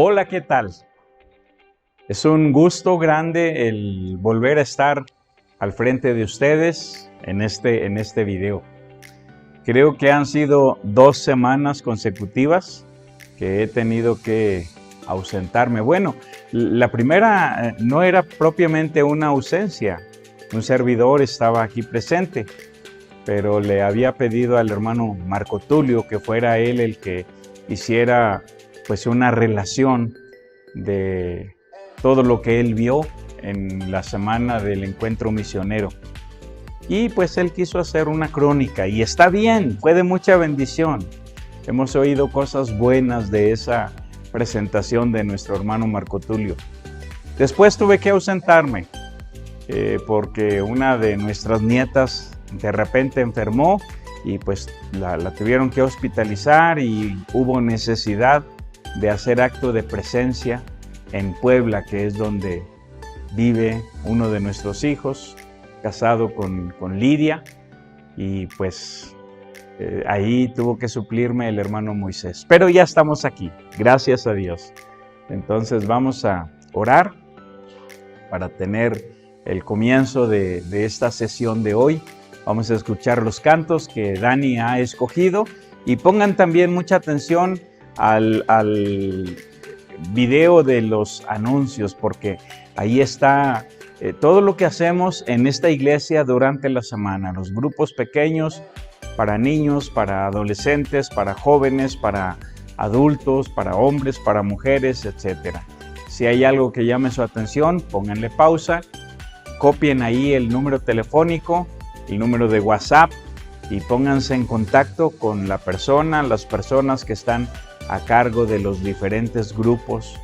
Hola, ¿qué tal? Es un gusto grande el volver a estar al frente de ustedes en este video. Creo que han sido 2 semanas consecutivas que he tenido que ausentarme. Bueno, la primera no era propiamente una ausencia. Un servidor estaba aquí presente, pero le había pedido al hermano Marco Tulio que fuera él el que hiciera pues una relación de todo lo que él vio en la semana del encuentro misionero. Y pues él quiso hacer una crónica y está bien, fue de mucha bendición. Hemos oído cosas buenas de esa presentación de nuestro hermano Marco Tulio. Después tuve que ausentarme porque una de nuestras nietas de repente enfermó y pues la tuvieron que hospitalizar y hubo necesidad de hacer acto de presencia en Puebla, que es donde vive uno de nuestros hijos, casado con Lidia, y pues ahí tuvo que suplirme el hermano Moisés. Pero ya estamos aquí, gracias a Dios. Entonces vamos a orar para tener el comienzo de esta sesión de hoy. Vamos a escuchar los cantos que Dani ha escogido y pongan también mucha atención al video de los anuncios, porque ahí está todo lo que hacemos en esta iglesia durante la semana, los grupos pequeños para niños, para adolescentes, para jóvenes, para adultos, para hombres, para mujeres, etc. Si hay algo que llame su atención, pónganle pausa, copien ahí el número telefónico, el número de WhatsApp y pónganse en contacto con las personas que están a cargo de los diferentes grupos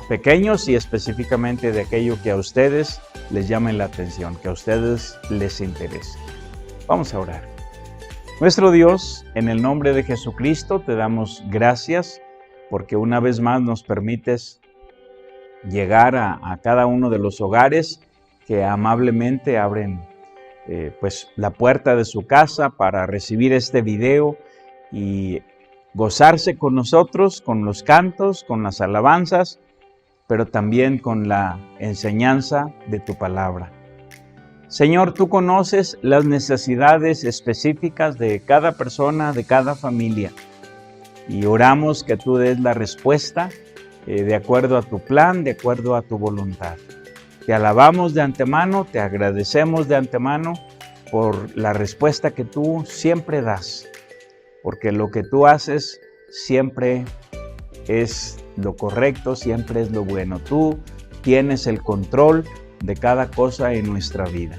pequeños y específicamente de aquello que a ustedes les llame la atención, que a ustedes les interese. Vamos a orar. Nuestro Dios, en el nombre de Jesucristo, te damos gracias porque una vez más nos permites llegar a cada uno de los hogares que amablemente abren pues la puerta de su casa para recibir este video y gozarse con nosotros, con los cantos, con las alabanzas, pero también con la enseñanza de tu palabra. Señor, tú conoces las necesidades específicas de cada persona, de cada familia, y oramos que tú des la respuesta de acuerdo a tu plan, de acuerdo a tu voluntad. Te alabamos de antemano, te agradecemos de antemano por la respuesta que tú siempre das, porque lo que tú haces siempre es lo correcto, siempre es lo bueno. Tú tienes el control de cada cosa en nuestra vida.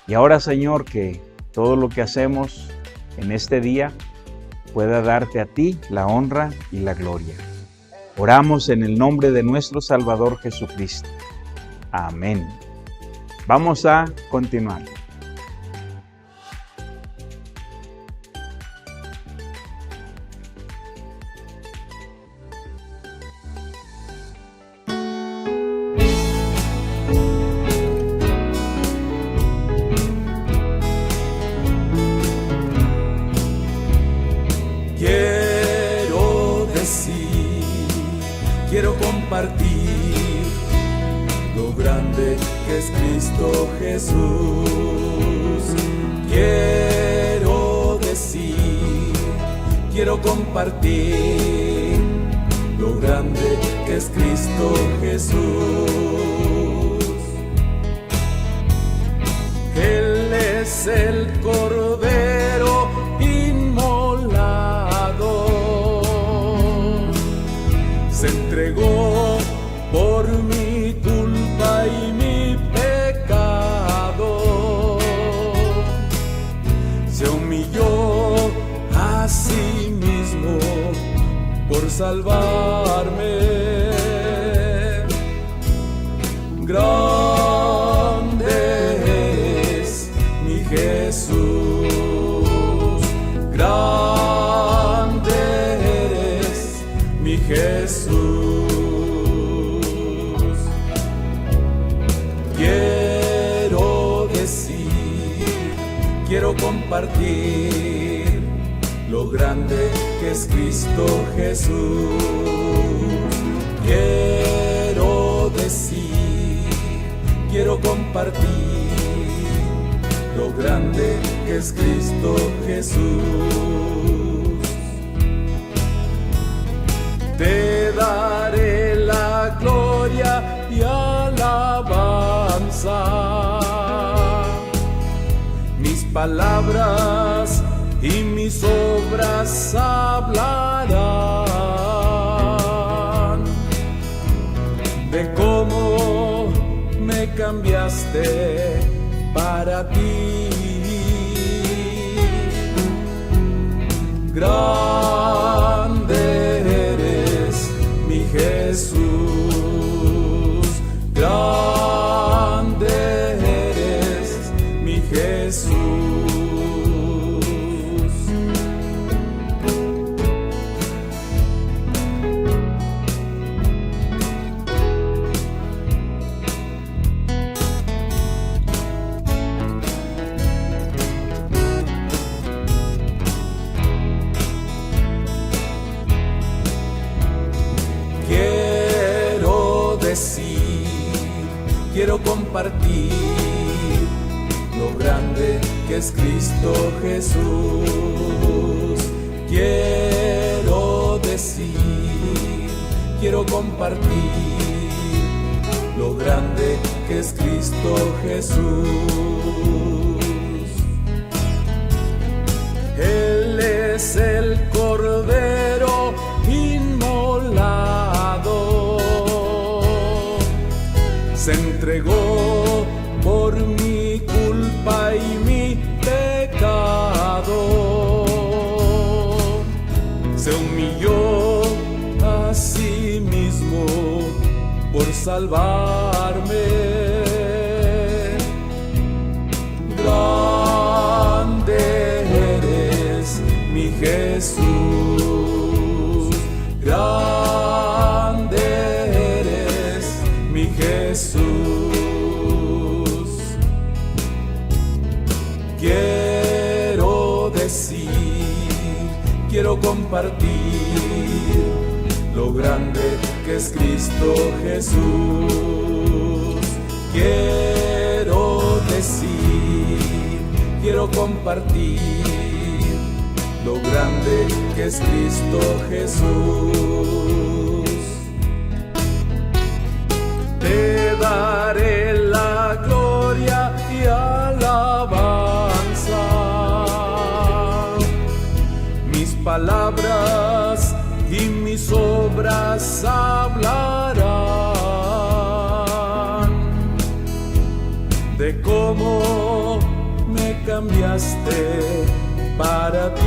Y ahora, Señor, que todo lo que hacemos en este día pueda darte a ti la honra y la gloria. Oramos en el nombre de nuestro Salvador Jesucristo. Amén. Vamos a continuar. Quiero compartir lo grande que es Cristo Jesús. quiero compartir lo grande que es Cristo Jesús. Él es el Cordero inmolado, se entregó por mi culpa y mi pecado, se humilló a sí mismo por salvarme. Grande es mi Jesús, grande eres mi Jesús. Quiero decir, quiero compartir lo grande que es Cristo Jesús. Quiero decir, quiero compartir lo grande que es Cristo Jesús. Te daré la gloria y alabanza. Mis palabras y mis obras hablarán de cómo me cambiaste para ti. Grande eres mi Jesús, grande eres mi Jesús. Quiero compartir lo grande que es Cristo Jesús. Quiero decir, quiero compartir lo grande que es Cristo Jesús. Él es el Cordero inmolado, se entregó por mi culpa y mi pecado, se humilló a sí mismo por salvarme. Grande eres mi Jesús, grande eres mi Jesús. Quiero decir, quiero compartir lo grande que es Cristo Jesús. Quiero decir, quiero compartir lo grande que es Cristo Jesús. Te daré la gloria y alabanza. Mis palabras y mis obras hablarán de cómo me cambiaste para ti.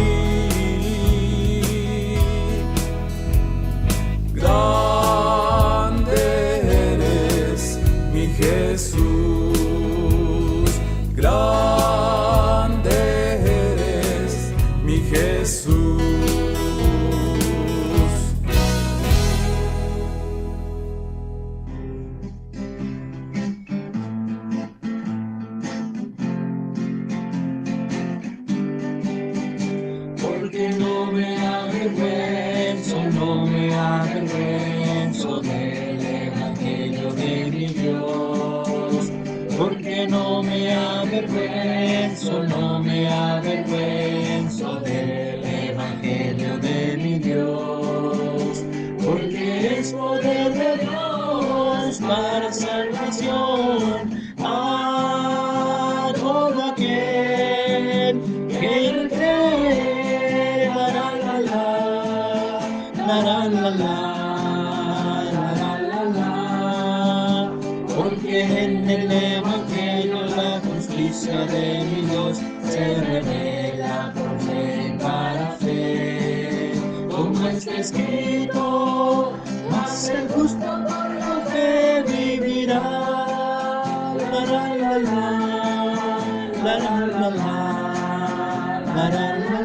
Grande eres mi Jesús, grande eres mi Jesús. Porque no me avergüenzo del Evangelio de mi Dios. Porque no me avergüenzo del Evangelio Evangelio de mi Dios, porque es poder de Dios para salvación a todo aquel que en él cree. La la la la, la la la, porque en el Evangelio la justicia de mi Dios se revela por fe para fe, como está escrito, mas el justo por la fe vivirá. La la la la, la la la la, la la la la.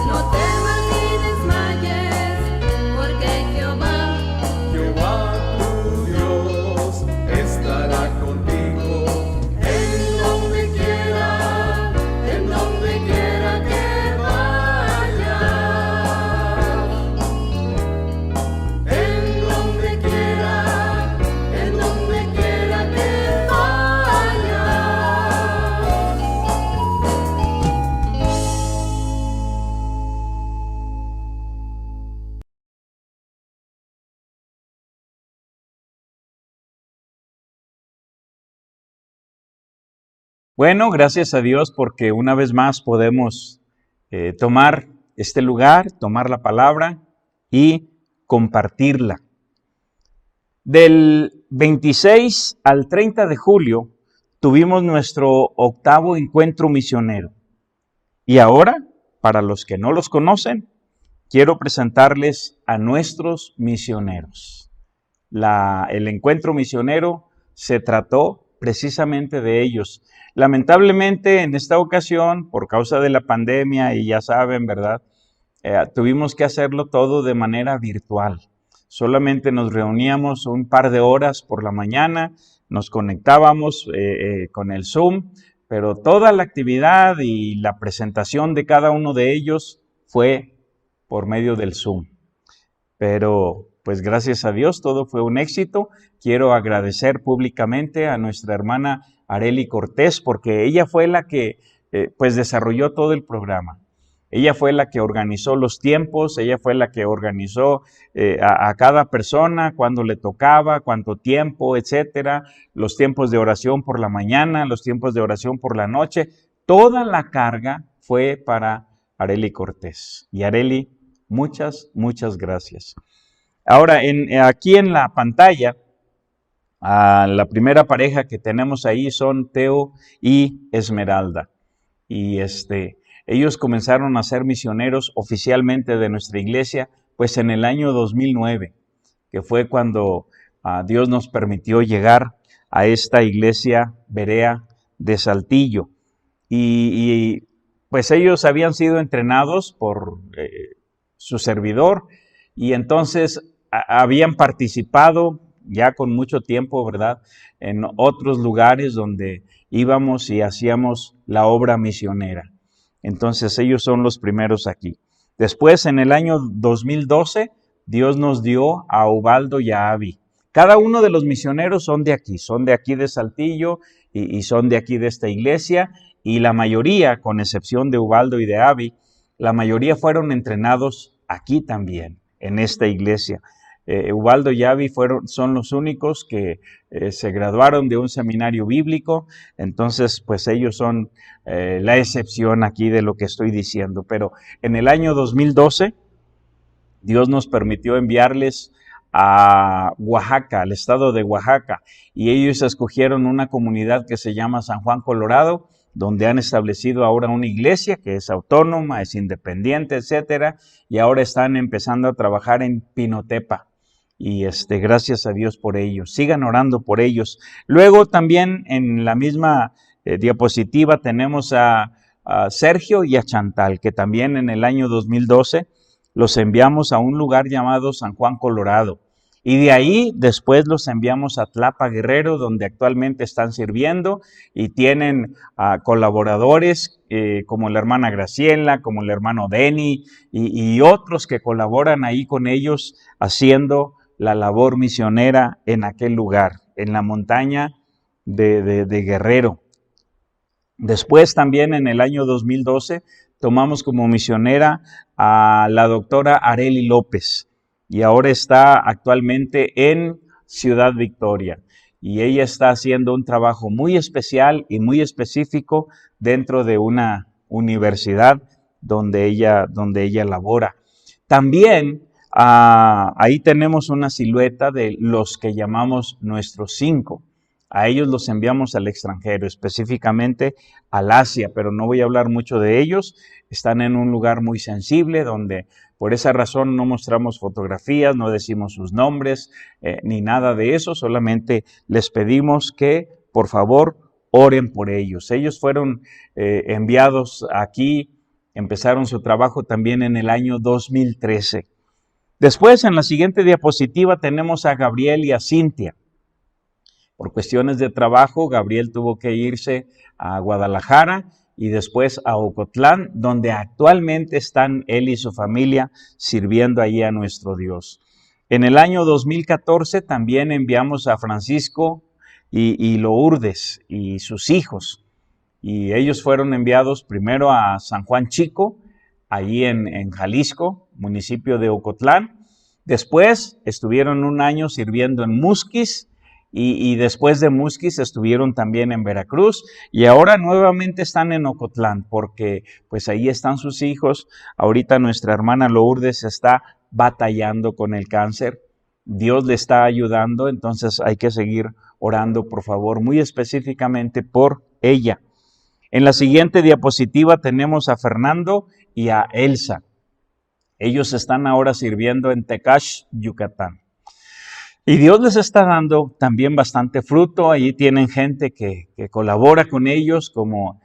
No temas ni desmayes, porque Bueno, gracias a Dios porque una vez más podemos tomar este lugar, tomar la palabra y compartirla. Del 26 al 30 de julio tuvimos nuestro 8º encuentro misionero. Y ahora, para los que no los conocen, quiero presentarles a nuestros misioneros. El encuentro misionero se trató precisamente de ellos. Lamentablemente, en esta ocasión, por causa de la pandemia, y ya saben, ¿verdad? Tuvimos que hacerlo todo de manera virtual. Solamente nos reuníamos un par de horas por la mañana, nos conectábamos con el Zoom, pero toda la actividad y la presentación de cada uno de ellos fue por medio del Zoom. Pero pues gracias a Dios todo fue un éxito. Quiero agradecer públicamente a nuestra hermana Arely Cortés porque ella fue la que pues desarrolló todo el programa. Ella fue la que organizó los tiempos, ella fue la que organizó a cada persona cuándo le tocaba, cuánto tiempo, etcétera, los tiempos de oración por la mañana, los tiempos de oración por la noche. Toda la carga fue para Arely Cortés. Y Arely, muchas gracias. Ahora, aquí en la pantalla, la primera pareja que tenemos ahí son Teo y Esmeralda. Y ellos comenzaron a ser misioneros oficialmente de nuestra iglesia, pues en el año 2009, que fue cuando Dios nos permitió llegar a esta iglesia Berea de Saltillo. Y pues ellos habían sido entrenados por su servidor y entonces habían participado ya con mucho tiempo, ¿verdad?, en otros lugares donde íbamos y hacíamos la obra misionera. Entonces ellos son los primeros aquí. Después, en el año 2012, Dios nos dio a Ubaldo y a Abby. Cada uno de los misioneros son de aquí de Saltillo y son de aquí de esta iglesia. Y la mayoría, con excepción de Ubaldo y de Abby, la mayoría fueron entrenados aquí también, en esta iglesia. Ubaldo y Abby son los únicos que se graduaron de un seminario bíblico, entonces pues ellos son la excepción aquí de lo que estoy diciendo. Pero en el año 2012, Dios nos permitió enviarles a Oaxaca, al estado de Oaxaca, y ellos escogieron una comunidad que se llama San Juan, Colorado, donde han establecido ahora una iglesia que es autónoma, es independiente, etcétera, y ahora están empezando a trabajar en Pinotepa. Y gracias a Dios por ellos. Sigan orando por ellos. Luego también en la misma diapositiva tenemos a Sergio y a Chantal, que también en el año 2012 los enviamos a un lugar llamado San Juan, Colorado. Y de ahí después los enviamos a Tlapa, Guerrero, donde actualmente están sirviendo y tienen colaboradores como la hermana Graciela, como el hermano Denny y otros que colaboran ahí con ellos haciendo la labor misionera en aquel lugar, en la montaña de Guerrero. Después también en el año 2012 tomamos como misionera a la doctora Arely López y ahora está actualmente en Ciudad Victoria. Y ella está haciendo un trabajo muy especial y muy específico dentro de una universidad donde ella labora. También ahí tenemos una silueta de los que llamamos nuestros 5. A ellos los enviamos al extranjero, específicamente al Asia, pero no voy a hablar mucho de ellos. Están en un lugar muy sensible donde por esa razón no mostramos fotografías, no decimos sus nombres, ni nada de eso. Solamente les pedimos que, por favor, oren por ellos. Ellos fueron enviados aquí, empezaron su trabajo también en el año 2013. Después, en la siguiente diapositiva, tenemos a Gabriel y a Cintia. Por cuestiones de trabajo, Gabriel tuvo que irse a Guadalajara y después a Ocotlán, donde actualmente están él y su familia sirviendo allí a nuestro Dios. En el año 2014 también enviamos a Francisco y Lourdes y sus hijos. Y ellos fueron enviados primero a San Juan Chico, allí en Jalisco, municipio de Ocotlán. Después estuvieron un año sirviendo en Musquis y después de Musquis estuvieron también en Veracruz y ahora nuevamente están en Ocotlán porque pues ahí están sus hijos. Ahorita nuestra hermana Lourdes está batallando con el cáncer. Dios le está ayudando, entonces hay que seguir orando, por favor, muy específicamente por ella. En la siguiente diapositiva tenemos a Fernando y a Elsa. Ellos están ahora sirviendo en Tecash, Yucatán. Y Dios les está dando también bastante fruto. Allí tienen gente que colabora con ellos, como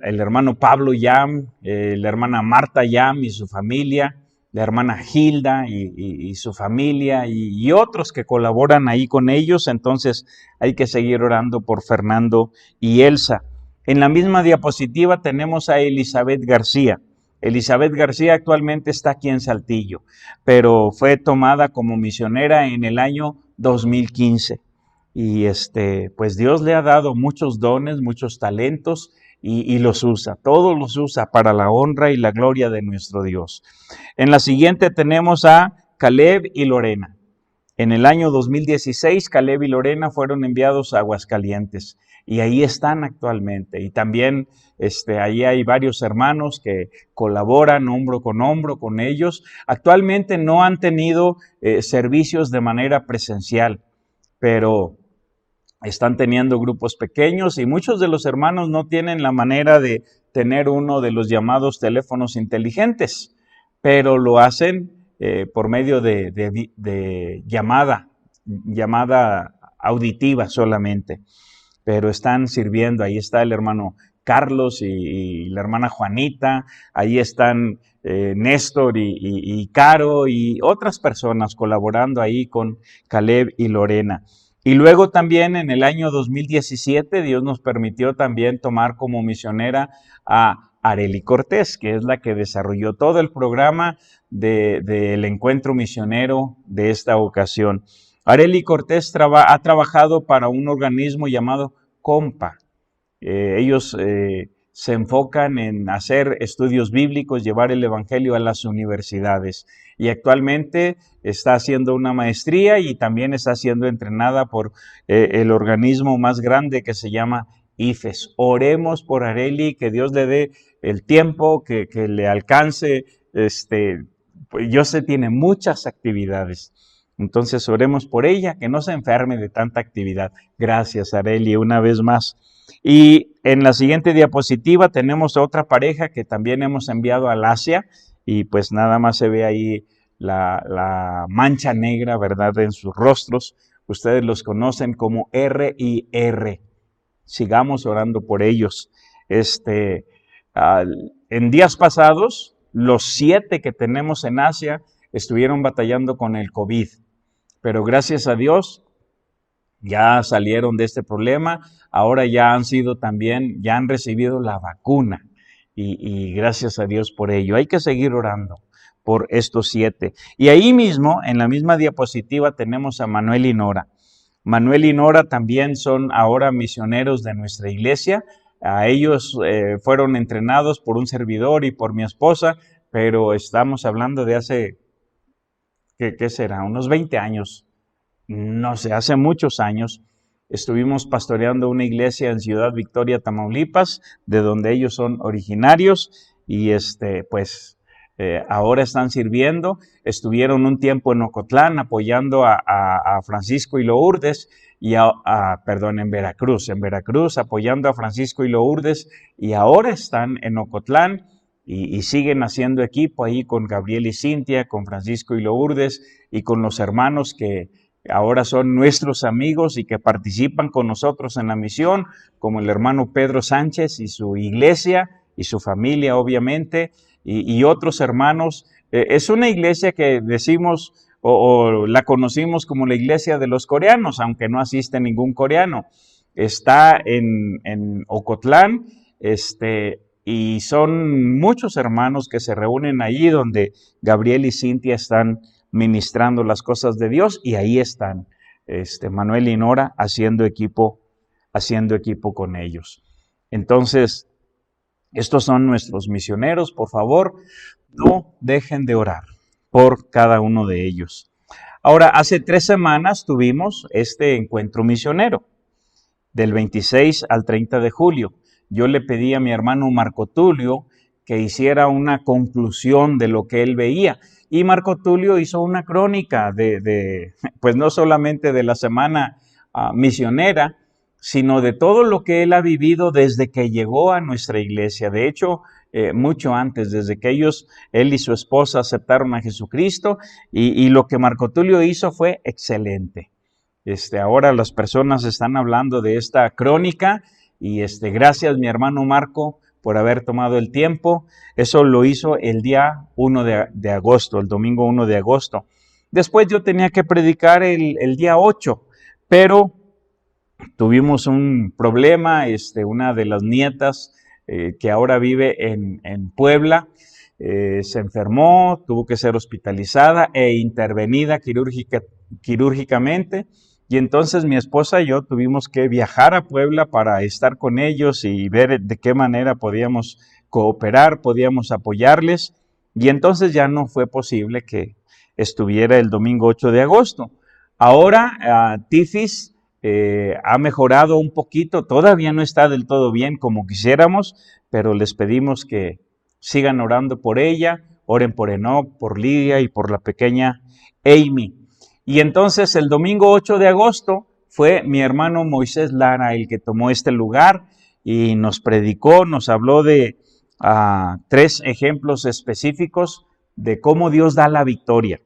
el hermano Pablo Yam, la hermana Marta Yam y su familia, la hermana Hilda y su familia, y otros que colaboran ahí con ellos. Entonces hay que seguir orando por Fernando y Elsa. En la misma diapositiva tenemos a Elizabeth García. Elizabeth García actualmente está aquí en Saltillo, pero fue tomada como misionera en el año 2015. Y pues Dios le ha dado muchos dones, muchos talentos y los usa, todos los usa para la honra y la gloria de nuestro Dios. En la siguiente tenemos a Caleb y Lorena. En el año 2016, Caleb y Lorena fueron enviados a Aguascalientes y ahí están actualmente. Y también ahí hay varios hermanos que colaboran hombro con ellos. Actualmente no han tenido servicios de manera presencial, pero están teniendo grupos pequeños y muchos de los hermanos no tienen la manera de tener uno de los llamados teléfonos inteligentes, pero lo hacen por medio de llamada auditiva solamente, pero están sirviendo. Ahí está el hermano Carlos y la hermana Juanita, ahí están Néstor y Caro y otras personas colaborando ahí con Caleb y Lorena. Y luego también en el año 2017 Dios nos permitió también tomar como misionera a Arely Cortés, que es la que desarrolló todo el programa del encuentro misionero de esta ocasión. Arely Cortés ha trabajado para un organismo llamado COMPA. Ellos se enfocan en hacer estudios bíblicos, llevar el evangelio a las universidades. Y actualmente está haciendo una maestría y también está siendo entrenada por el organismo más grande que se llama IFES. Oremos por Arely, que Dios le dé el tiempo, que le alcance. Pues yo sé, tiene muchas actividades. Entonces oremos por ella, que no se enferme de tanta actividad. Gracias, Arely, una vez más. Y en la siguiente diapositiva tenemos a otra pareja que también hemos enviado al Asia y pues nada más se ve ahí la mancha negra, ¿verdad?, en sus rostros. Ustedes los conocen como R&R. Sigamos orando por ellos. En días pasados, los 7 que tenemos en Asia estuvieron batallando con el COVID, pero gracias a Dios ya salieron de este problema. Ahora ya han recibido la vacuna y gracias a Dios por ello. Hay que seguir orando por estos 7. Y ahí mismo, en la misma diapositiva, tenemos a Manuel y Nora. Manuel y Nora también son ahora misioneros de nuestra iglesia. A ellos fueron entrenados por un servidor y por mi esposa, pero estamos hablando de hace, ¿qué será? Unos 20 años. No sé, hace muchos años. Estuvimos pastoreando una iglesia en Ciudad Victoria, Tamaulipas, de donde ellos son originarios y ahora están sirviendo. Estuvieron un tiempo en Ocotlán apoyando a Francisco y Lourdes en Veracruz apoyando a Francisco y Lourdes y ahora están en Ocotlán y siguen haciendo equipo ahí con Gabriel y Cintia, con Francisco y Lourdes y con los hermanos que ahora son nuestros amigos y que participan con nosotros en la misión, como el hermano Pedro Sánchez y su iglesia y su familia, obviamente, y otros hermanos. Es una iglesia que decimos o la conocimos como la iglesia de los coreanos, aunque no asiste ningún coreano. Está en Ocotlán, y son muchos hermanos que se reúnen allí donde Gabriel y Cintia están ministrando las cosas de Dios y ahí están Manuel y Nora haciendo equipo con ellos. Entonces, estos son nuestros misioneros. Por favor, no dejen de orar por cada uno de ellos. Ahora, hace 3 semanas tuvimos este encuentro misionero, del 26 al 30 de julio. Yo le pedí a mi hermano Marco Tulio que hiciera una conclusión de lo que él veía. Y Marco Tulio hizo una crónica pues no solamente de la semana misionera, sino de todo lo que él ha vivido desde que llegó a nuestra iglesia. De hecho, mucho antes, desde que él y su esposa aceptaron a Jesucristo, y lo que Marco Tulio hizo fue excelente. Ahora las personas están hablando de esta crónica, y gracias mi hermano Marco por haber tomado el tiempo. Eso lo hizo el día 1 de agosto, el domingo 1 de agosto. Después yo tenía que predicar el día 8, pero tuvimos un problema. Una de las nietas que ahora vive en Puebla se enfermó, tuvo que ser hospitalizada e intervenida quirúrgicamente. Y entonces mi esposa y yo tuvimos que viajar a Puebla para estar con ellos y ver de qué manera podíamos cooperar, podíamos apoyarles. Y entonces ya no fue posible que estuviera el domingo 8 de agosto. Ahora Tifis ha mejorado un poquito, todavía no está del todo bien como quisiéramos, pero les pedimos que sigan orando por ella, oren por Enoch, por Lidia y por la pequeña Amy. Y entonces el domingo 8 de agosto fue mi hermano Moisés Lara el que tomó este lugar y nos predicó, nos habló de 3 ejemplos específicos de cómo Dios da la victoria.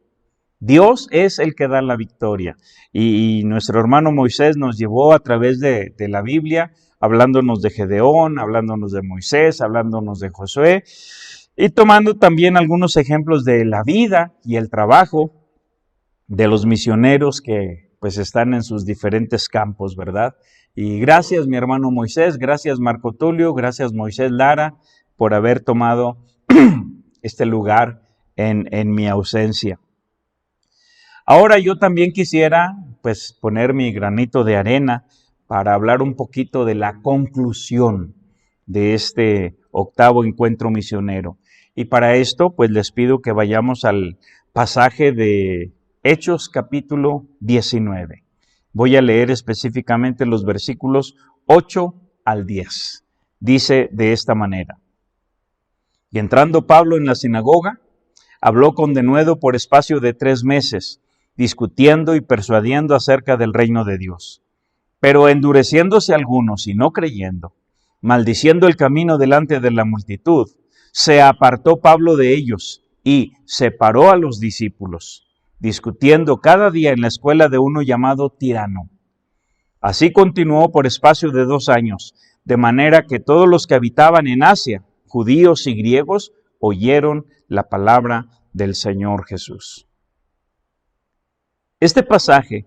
Dios es el que da la victoria. Y nuestro hermano Moisés nos llevó a través de la Biblia, hablándonos de Gedeón, hablándonos de Moisés, hablándonos de Josué, y tomando también algunos ejemplos de la vida y el trabajo de los misioneros que pues están en sus diferentes campos, ¿verdad? Y gracias mi hermano Moisés, gracias Marco Tulio, gracias Moisés Lara por haber tomado este lugar en mi ausencia. Ahora yo también quisiera pues poner mi granito de arena para hablar un poquito de la conclusión de este 8º encuentro misionero. Y para esto pues les pido que vayamos al pasaje de Hechos capítulo 19. Voy a leer específicamente los versículos 8 al 10. Dice de esta manera: Y entrando Pablo en la sinagoga, habló con denuedo por espacio de 3 meses, discutiendo y persuadiendo acerca del reino de Dios. Pero endureciéndose algunos y no creyendo, maldiciendo el camino delante de la multitud, se apartó Pablo de ellos y separó a los discípulos, discutiendo cada día en la escuela de uno llamado Tirano. Así continuó por espacio de 2 años, de manera que todos los que habitaban en Asia, judíos y griegos, oyeron la palabra del Señor Jesús. Este pasaje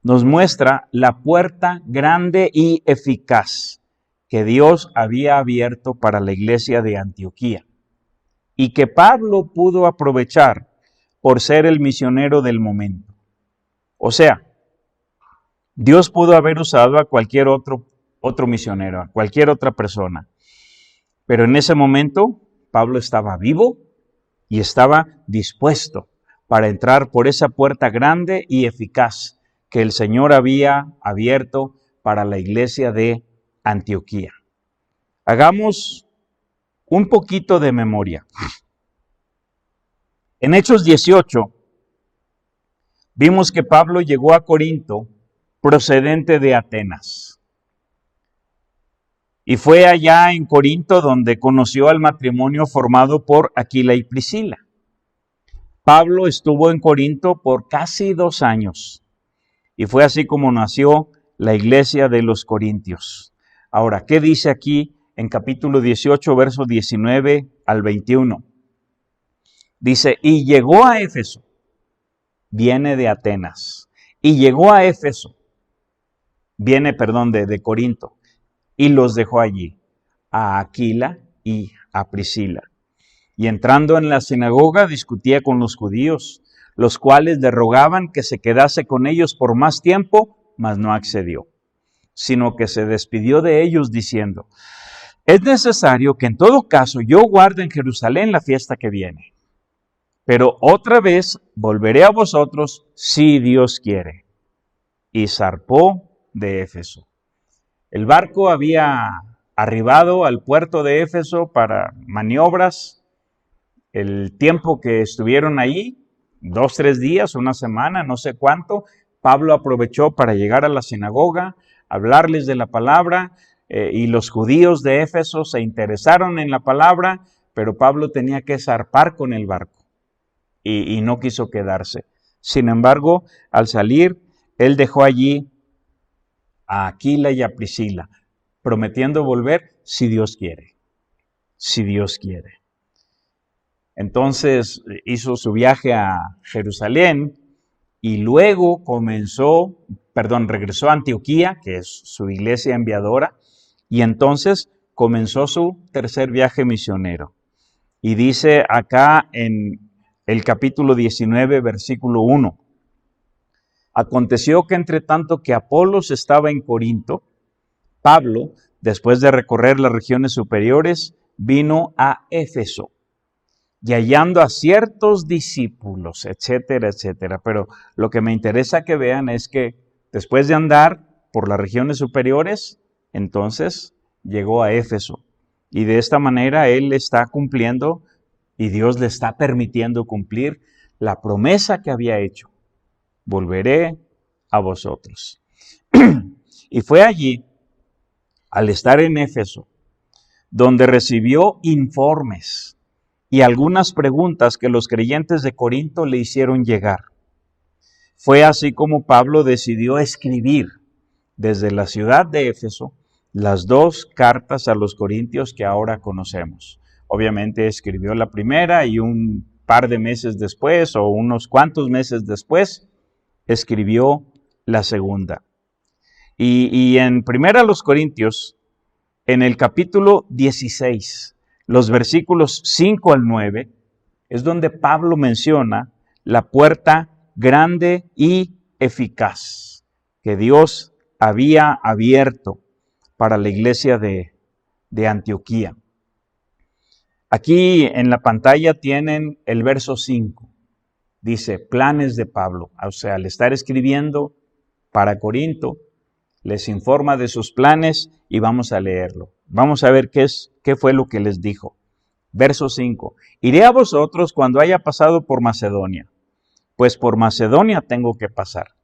nos muestra la puerta grande y eficaz que Dios había abierto para la iglesia de Antioquía y que Pablo pudo aprovechar por ser el misionero del momento. O sea, Dios pudo haber usado a cualquier otro misionero, a cualquier otra persona. Pero en ese momento, Pablo estaba vivo y estaba dispuesto para entrar por esa puerta grande y eficaz que el Señor había abierto para la iglesia de Antioquía. Hagamos un poquito de memoria. En Hechos 18, vimos que Pablo llegó a Corinto procedente de Atenas. Y fue allá en Corinto donde conoció al matrimonio formado por Aquila y Priscila. Pablo estuvo en Corinto por casi 2 años. Y fue así como nació la iglesia de los Corintios. Ahora, ¿qué dice aquí en capítulo 18, versos 19 al 21? Dice, y llegó a Éfeso, viene de Atenas, y llegó a Éfeso, viene, de Corinto, y los dejó allí, a Aquila y a Priscila. Y entrando en la sinagoga discutía con los judíos, los cuales le rogaban que se quedase con ellos por más tiempo, mas no accedió, sino que se despidió de ellos diciendo, es necesario que en todo caso yo guarde en Jerusalén la fiesta que viene. pero otra vez volveré a vosotros si Dios quiere. Y zarpó de Éfeso. El barco había arribado al puerto de Éfeso para maniobras. El tiempo que estuvieron ahí, 2, 3 días, una semana, no sé cuánto, Pablo aprovechó para llegar a la sinagoga, hablarles de la palabra, y los judíos de Éfeso se interesaron en la palabra, pero Pablo tenía que zarpar con el barco y no quiso quedarse. Sin embargo, al salir, él dejó allí a Aquila y a Priscila, prometiendo volver si Dios quiere. Si Dios quiere. Entonces hizo su viaje a Jerusalén y luego regresó a Antioquía, que es su iglesia enviadora, y entonces comenzó su tercer viaje misionero. Y dice acá en el capítulo 19, versículo 1, aconteció que entre tanto que Apolos estaba en Corinto, Pablo, después de recorrer las regiones superiores, vino a Éfeso, y hallando a ciertos discípulos, etcétera, etcétera. Pero lo que me interesa que vean es que después de andar por las regiones superiores, entonces llegó a Éfeso. Y de esta manera él está cumpliendo, y Dios le está permitiendo cumplir la promesa que había hecho. Volveré a vosotros. Y fue allí, al estar en Éfeso, donde recibió informes y algunas preguntas que los creyentes de Corinto le hicieron llegar. Fue así como Pablo decidió escribir desde la ciudad de Éfeso las 2 cartas a los corintios que ahora conocemos. Obviamente escribió la primera y un par de meses después o unos cuantos meses después escribió la segunda. Y en primera a los Corintios, en el capítulo 16, los versículos 5 al 9, es donde Pablo menciona la puerta grande y eficaz que Dios había abierto para la iglesia de Antioquía. Aquí en la pantalla tienen el verso 5. Dice, planes de Pablo. O sea, al estar escribiendo para Corinto, les informa de sus planes y vamos a leerlo. Vamos a ver qué fue lo que les dijo. Verso 5. Iré a vosotros cuando haya pasado por Macedonia, pues por Macedonia tengo que pasar.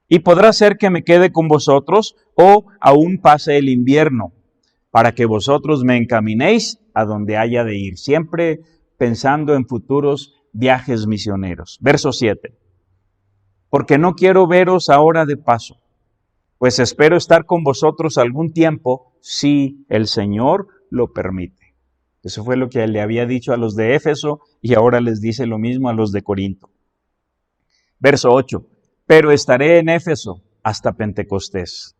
Y podrá ser que me quede con vosotros o aún pase el invierno, para que vosotros me encaminéis a donde haya de ir, siempre pensando en futuros viajes misioneros. Verso 7. Porque no quiero veros ahora de paso, pues espero estar con vosotros algún tiempo, si el Señor lo permite. Eso fue lo que le había dicho a los de Éfeso y ahora les dice lo mismo a los de Corinto. Verso 8. Pero estaré en Éfeso hasta Pentecostés,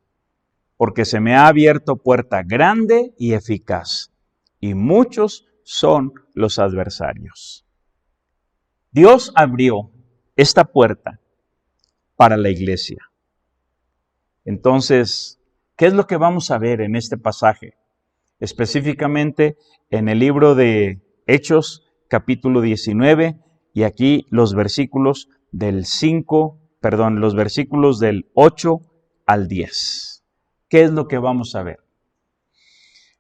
porque se me ha abierto puerta grande y eficaz, y muchos son los adversarios. Dios abrió esta puerta para la iglesia. Entonces, ¿qué es lo que vamos a ver en este pasaje? Específicamente en el libro de Hechos, capítulo 19, y aquí los versículos del 8 al 10. ¿Qué es lo que vamos a ver?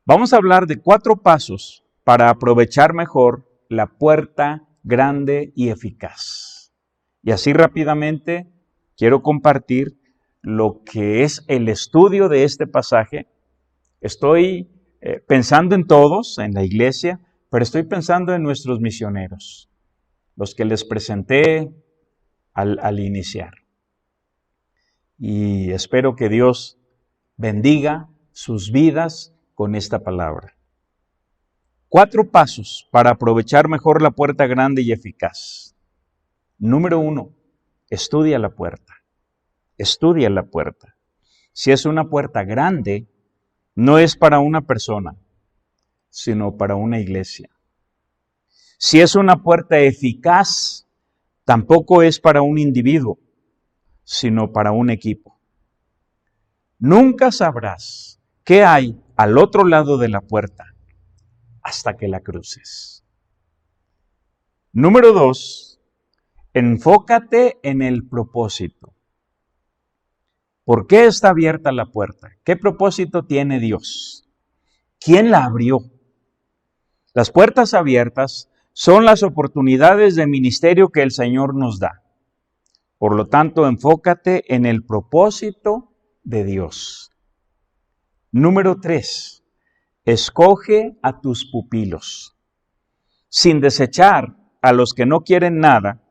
Vamos a hablar de 4 pasos para aprovechar mejor la puerta grande y eficaz. Y así rápidamente quiero compartir lo que es el estudio de este pasaje. Estoy pensando en todos, en la iglesia, pero estoy pensando en nuestros misioneros, los que les presenté al iniciar. Y espero que Dios bendiga sus vidas con esta palabra. 4 pasos para aprovechar mejor la puerta grande y eficaz. Número 1, estudia la puerta. Estudia la puerta. Si es una puerta grande, no es para una persona, sino para una iglesia. Si es una puerta eficaz, tampoco es para un individuo, sino para un equipo. Nunca sabrás qué hay al otro lado de la puerta hasta que la cruces. Número 2, enfócate en el propósito. ¿Por qué está abierta la puerta? ¿Qué propósito tiene Dios? ¿Quién la abrió? Las puertas abiertas son las oportunidades de ministerio que el Señor nos da. Por lo tanto, enfócate en el propósito de Dios. Número 3, escoge a tus pupilos. Sin desechar a los que no quieren nada,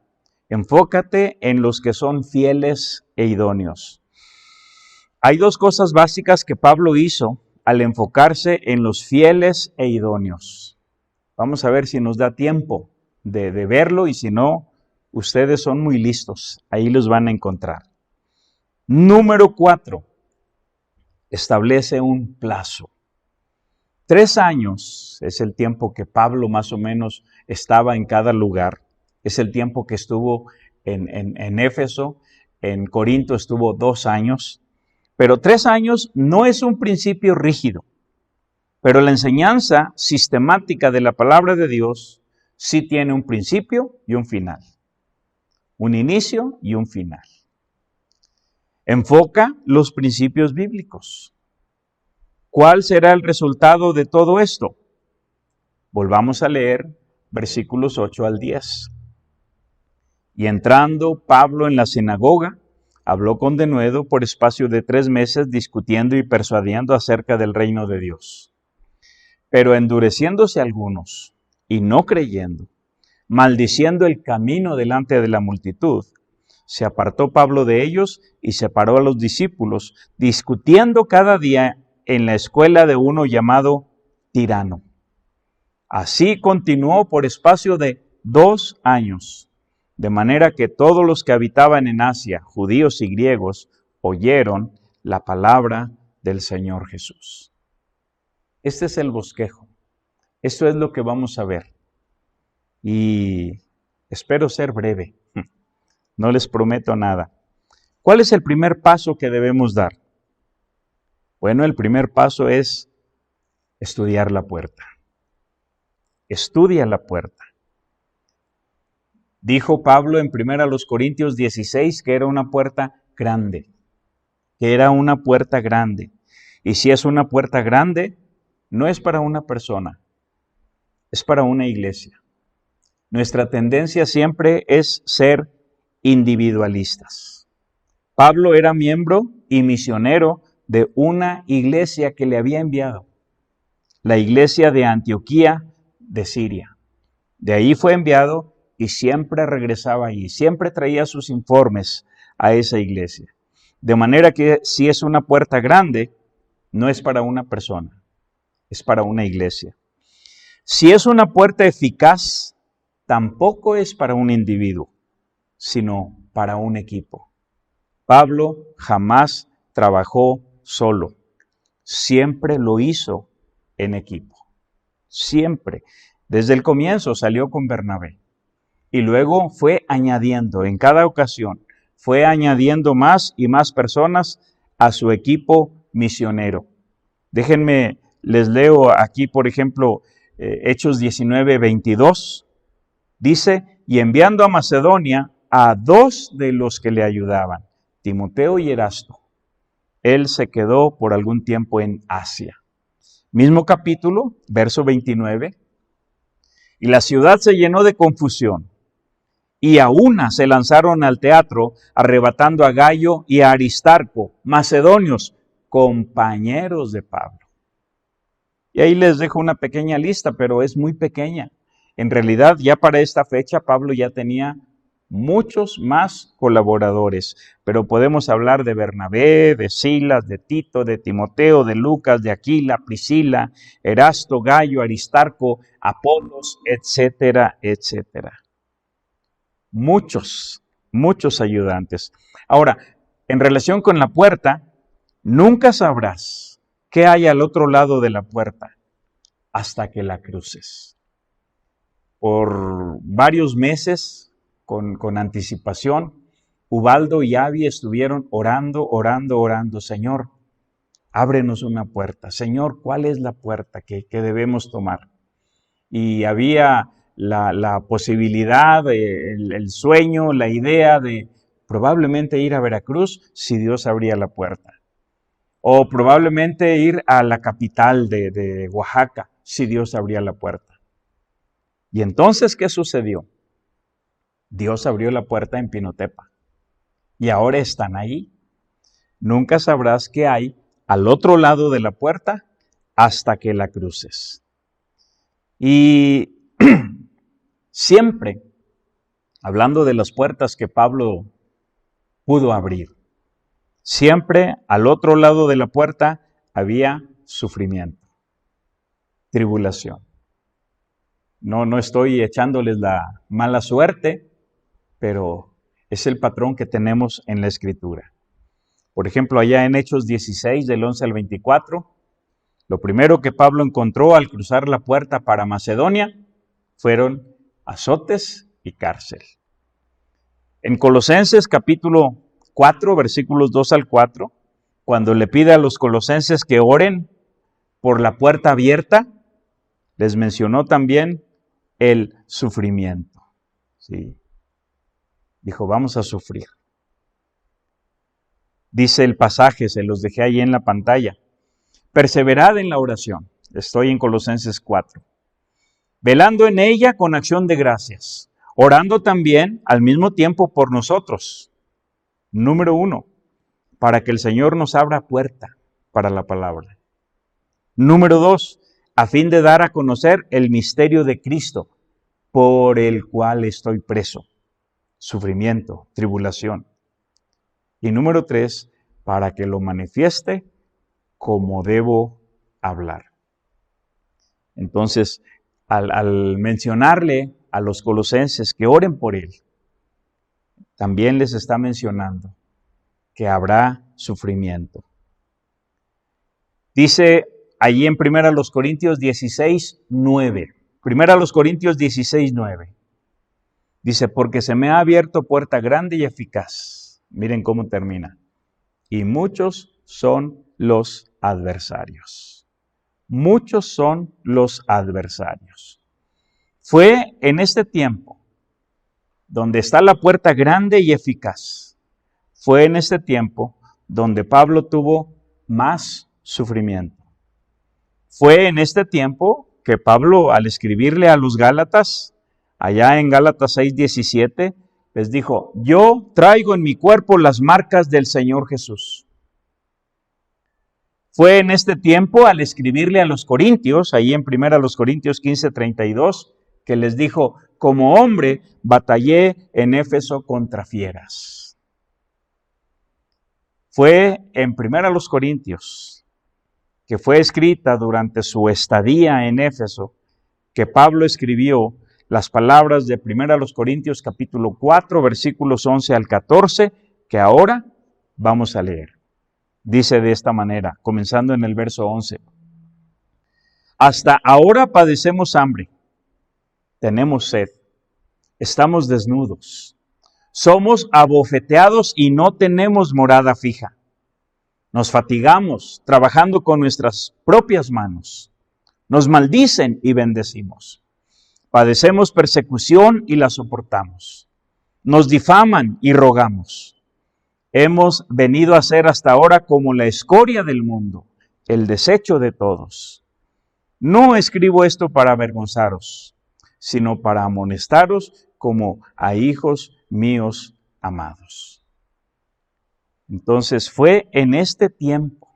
enfócate en los que son fieles e idóneos. Hay dos cosas básicas que Pablo hizo al enfocarse en los fieles e idóneos. Vamos a ver si nos da tiempo de verlo, y si no, ustedes son muy listos, ahí los van a encontrar. Número 4, establece un plazo. 3 años es el tiempo que Pablo más o menos estaba en cada lugar. Es el tiempo que estuvo en Éfeso, en Corinto estuvo 2 años. Pero 3 años no es un principio rígido. Pero la enseñanza sistemática de la palabra de Dios sí tiene un principio y un final. Un inicio y un final. Enfoca los principios bíblicos. ¿Cuál será el resultado de todo esto? Volvamos a leer versículos 8 al 10. Y entrando Pablo en la sinagoga, habló con denuedo por espacio de 3 meses, discutiendo y persuadiendo acerca del reino de Dios. Pero endureciéndose algunos y no creyendo, maldiciendo el camino delante de la multitud, se apartó Pablo de ellos y separó a los discípulos, discutiendo cada día en la escuela de uno llamado Tirano. Así continuó por espacio de 2 años, de manera que todos los que habitaban en Asia, judíos y griegos, oyeron la palabra del Señor Jesús. Este es el bosquejo. Esto es lo que vamos a ver. Y espero ser breve. No les prometo nada. ¿Cuál es el primer paso que debemos dar? Bueno, el primer paso es estudiar la puerta. Estudia la puerta. Dijo Pablo en 1 Corintios 16 que era una puerta grande. Que era una puerta grande. Y si es una puerta grande, no es para una persona, es para una iglesia. Nuestra tendencia siempre es ser individualistas. Pablo era miembro y misionero de una iglesia que le había enviado, la iglesia de Antioquía de Siria. De ahí fue enviado y siempre regresaba allí, siempre traía sus informes a esa iglesia. De manera que si es una puerta grande, no es para una persona, es para una iglesia. Si es una puerta eficaz, tampoco es para un individuo, sino para un equipo. Pablo jamás trabajó solo, siempre lo hizo en equipo, siempre. Desde el comienzo salió con Bernabé y luego fue añadiendo, en cada ocasión, fue añadiendo más y más personas a su equipo misionero. Déjenme, les leo aquí, por ejemplo, Hechos 19:22. Dice, y enviando a Macedonia a 2 de los que le ayudaban, Timoteo y Erasto. Él se quedó por algún tiempo en Asia. Mismo capítulo, verso 29. Y la ciudad se llenó de confusión, y a una se lanzaron al teatro, arrebatando a Gayo y a Aristarco, macedonios, compañeros de Pablo. Y ahí les dejo una pequeña lista, pero es muy pequeña. En realidad, ya para esta fecha, Pablo ya tenía muchos más colaboradores, pero podemos hablar de Bernabé, de Silas, de Tito, de Timoteo, de Lucas, de Aquila, Priscila, Erasto, Gayo, Aristarco, Apolos, etcétera, etcétera. Muchos ayudantes. Ahora, en relación con la puerta, nunca sabrás qué hay al otro lado de la puerta hasta que la cruces. Por varios meses, con anticipación, Ubaldo y Abby estuvieron orando. Señor, ábrenos una puerta. Señor, ¿cuál es la puerta que debemos tomar? Y había la posibilidad, el sueño, la idea de probablemente ir a Veracruz si Dios abría la puerta. O probablemente ir a la capital de Oaxaca si Dios abría la puerta. Y entonces, ¿qué sucedió? Dios abrió la puerta en Pinotepa. Y ahora están ahí. Nunca sabrás qué hay al otro lado de la puerta hasta que la cruces. Y siempre, hablando de las puertas que Pablo pudo abrir, siempre al otro lado de la puerta había sufrimiento, tribulación. No estoy echándoles la mala suerte, pero es el patrón que tenemos en la Escritura. Por ejemplo, allá en Hechos 16, del 11 al 24, lo primero que Pablo encontró al cruzar la puerta para Macedonia fueron azotes y cárcel. En Colosenses capítulo 4, versículos 2 al 4, cuando le pide a los colosenses que oren por la puerta abierta, les mencionó también el sufrimiento. ¿Sí? Dijo, vamos a sufrir. Dice el pasaje, se los dejé ahí en la pantalla. Perseverad en la oración. Estoy en Colosenses 4. Velando en ella con acción de gracias, orando también al mismo tiempo por nosotros. Número 1, para que el Señor nos abra puerta para la palabra. Número 2, a fin de dar a conocer el misterio de Cristo, por el cual estoy preso. Sufrimiento, tribulación. Y número 3, para que lo manifieste como debo hablar. Entonces, al mencionarle a los colosenses que oren por él, también les está mencionando que habrá sufrimiento. Dice allí en 1 Corintios 16, 9. 1 Corintios 16, 9. Dice, porque se me ha abierto puerta grande y eficaz. Miren cómo termina. Y muchos son los adversarios. Muchos son los adversarios. Fue en este tiempo donde está la puerta grande y eficaz. Fue en este tiempo donde Pablo tuvo más sufrimiento. Fue en este tiempo que Pablo, al escribirle a los Gálatas, allá en Gálatas 6:17, les dijo, yo traigo en mi cuerpo las marcas del Señor Jesús. Fue en este tiempo, al escribirle a los Corintios, ahí en 1 Corintios 15:32, que les dijo, como hombre batallé en Éfeso contra fieras. Fue en 1 Corintios, que fue escrita durante su estadía en Éfeso, que Pablo escribió las palabras de 1 Corintios capítulo 4, versículos 11 al 14, que ahora vamos a leer. Dice de esta manera, comenzando en el verso 11. Hasta ahora padecemos hambre, tenemos sed, estamos desnudos, somos abofeteados y no tenemos morada fija. Nos fatigamos trabajando con nuestras propias manos, nos maldicen y bendecimos. Padecemos persecución y la soportamos. Nos difaman y rogamos. Hemos venido a ser hasta ahora como la escoria del mundo, el desecho de todos. No escribo esto para avergonzaros, sino para amonestaros como a hijos míos amados. Entonces fue en este tiempo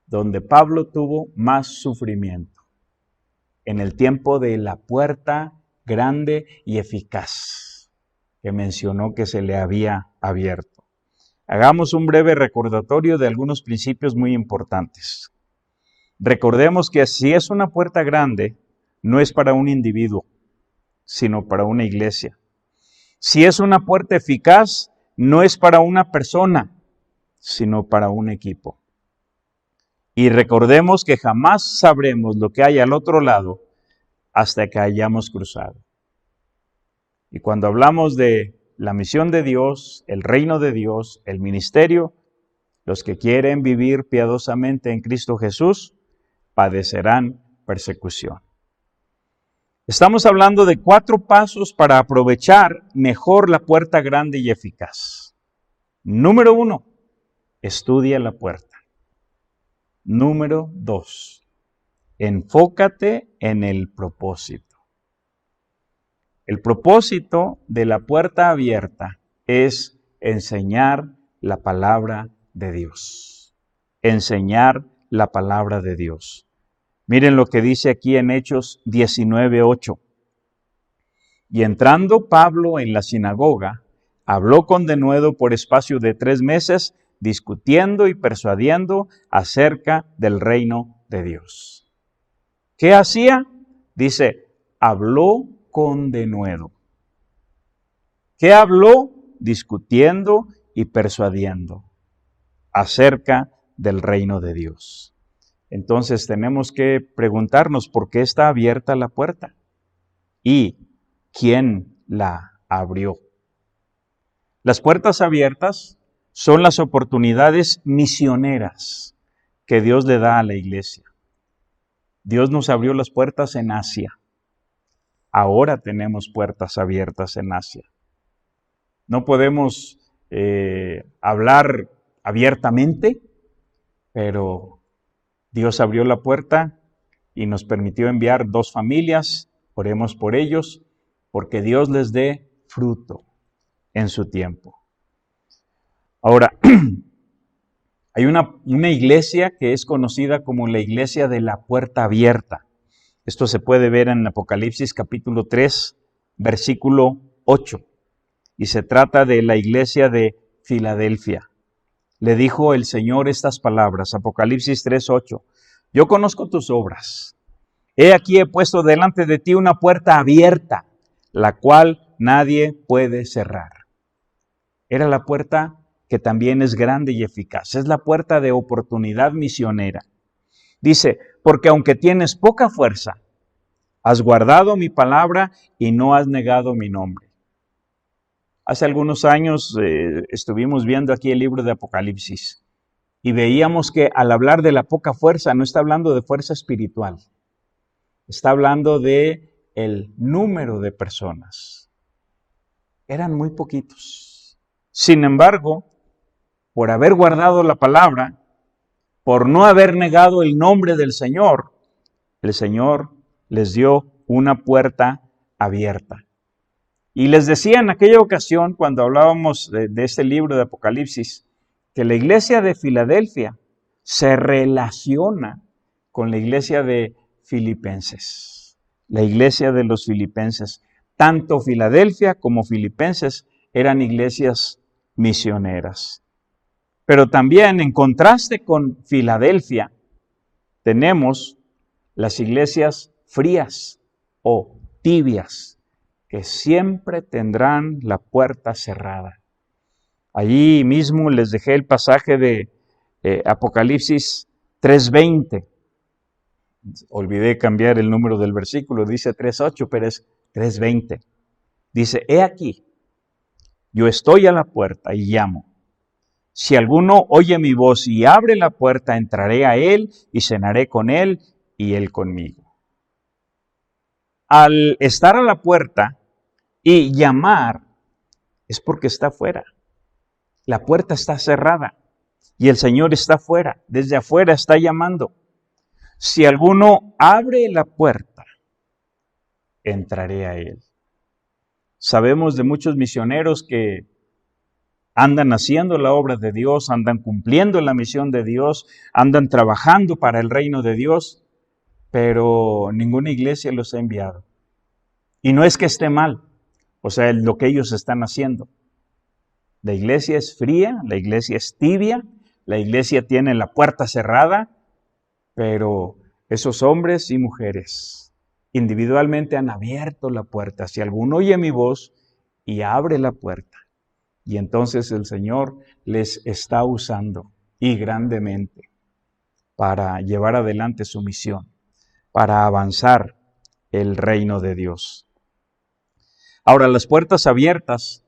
donde Pablo tuvo más sufrimiento. En el tiempo de la puerta grande y eficaz que mencionó que se le había abierto. Hagamos un breve recordatorio de algunos principios muy importantes. Recordemos que si es una puerta grande, no es para un individuo, sino para una iglesia. Si es una puerta eficaz, no es para una persona, sino para un equipo. Y recordemos que jamás sabremos lo que hay al otro lado hasta que hayamos cruzado. Y cuando hablamos de la misión de Dios, el reino de Dios, el ministerio, los que quieren vivir piadosamente en Cristo Jesús, padecerán persecución. Estamos hablando de 4 pasos para aprovechar mejor la puerta grande y eficaz. Número 1, estudia la puerta. Número 2, enfócate en el propósito. El propósito de la puerta abierta es enseñar la palabra de Dios. Enseñar la palabra de Dios. Miren lo que dice aquí en Hechos 19:8. Y entrando Pablo en la sinagoga, habló con denuedo por espacio de 3 meses, discutiendo y persuadiendo acerca del reino de Dios. ¿Qué hacía? Dice, habló con denuedo. ¿Qué habló? Discutiendo y persuadiendo acerca del reino de Dios. Entonces tenemos que preguntarnos por qué está abierta la puerta y quién la abrió. Las puertas abiertas son las oportunidades misioneras que Dios le da a la iglesia. Dios nos abrió las puertas en Asia. Ahora tenemos puertas abiertas en Asia. No podemos hablar abiertamente, pero Dios abrió la puerta y nos permitió enviar 2 familias. Oremos por ellos, porque Dios les dé fruto en su tiempo. Ahora, hay una iglesia que es conocida como la iglesia de la puerta abierta. Esto se puede ver en Apocalipsis capítulo 3, versículo 8. Y se trata de la iglesia de Filadelfia. Le dijo el Señor estas palabras, Apocalipsis 3:8. Yo conozco tus obras. He aquí he puesto delante de ti una puerta abierta, la cual nadie puede cerrar. Era la puerta que también es grande y eficaz. Es la puerta de oportunidad misionera. Dice, porque aunque tienes poca fuerza, has guardado mi palabra y no has negado mi nombre. Hace algunos años estuvimos viendo aquí el libro de Apocalipsis y veíamos que al hablar de la poca fuerza, no está hablando de fuerza espiritual. Está hablando de el número de personas. Eran muy poquitos. Sin embargo, por haber guardado la palabra, por no haber negado el nombre del Señor, el Señor les dio una puerta abierta. Y les decía en aquella ocasión, cuando hablábamos de este libro de Apocalipsis, que la iglesia de Filadelfia se relaciona con la iglesia de Filipenses. La iglesia de los filipenses. Tanto Filadelfia como Filipenses eran iglesias misioneras. Pero también en contraste con Filadelfia, tenemos las iglesias frías o tibias, que siempre tendrán la puerta cerrada. Allí mismo les dejé el pasaje de Apocalipsis 3:20. Olvidé cambiar el número del versículo, dice 3:8, pero es 3:20. Dice, he aquí, yo estoy a la puerta y llamo. Si alguno oye mi voz y abre la puerta, entraré a él y cenaré con él y él conmigo. Al estar a la puerta y llamar, es porque está afuera. La puerta está cerrada y el Señor está afuera. Desde afuera está llamando. Si alguno abre la puerta, entraré a él. Sabemos de muchos misioneros que andan haciendo la obra de Dios, andan cumpliendo la misión de Dios, andan trabajando para el reino de Dios, pero ninguna iglesia los ha enviado. Y no es que esté mal, o sea, lo que ellos están haciendo. La iglesia es fría, la iglesia es tibia, la iglesia tiene la puerta cerrada, pero esos hombres y mujeres individualmente han abierto la puerta. Si alguno oye mi voz y abre la puerta, y entonces el Señor les está usando y grandemente para llevar adelante su misión, para avanzar el reino de Dios. Ahora, las puertas abiertas